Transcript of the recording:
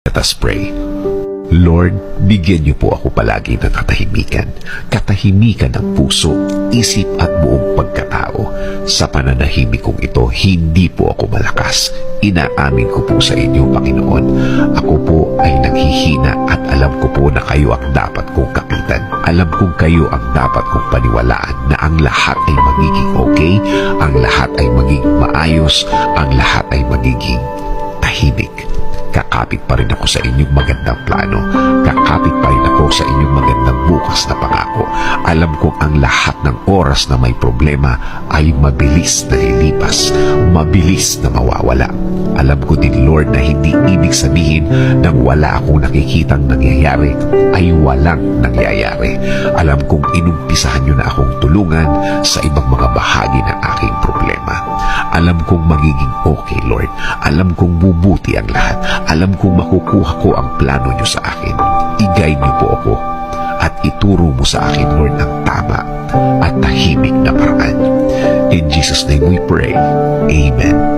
Let us pray. Lord, bigyan niyo po ako palagi ng katahimikan. Katahimikan ng puso, isip at buong pagkatao. Sa pananahimik kong ito, hindi po ako malakas. Inaamin ko po sa inyo, Panginoon. Ako po ay naghihina at alam ko po na kayo ang dapat kong kapitan. Alam kong kayo ang dapat kong paniwalaan na ang lahat ay magiging okay, ang lahat ay magiging maayos, ang lahat ay magiging tahimik. Kakapit pa rin ako sa inyong magandang plano. Kakapit pa rin ako sa inyong magandang bukas na pangako. Alam kong ang lahat ng oras na may problema ay mabilis na lilipas, mabilis na mawawala. Alam ko din, Lord, na hindi ibig sabihin nang wala akong nakikitang nangyayari ay walang nangyayari. Alam kong inumpisahan niyo na akong tulungan sa ibang mga bahagi ng aking problema. Alam kong magiging okay, Lord. Alam kong bubuti ang lahat. Alam kong makukuha ko ang plano niyo sa akin. I-guide niyo po ako at ituro mo sa akin, Lord, ang tama at tahimik na paraan. In Jesus' name we pray. Amen.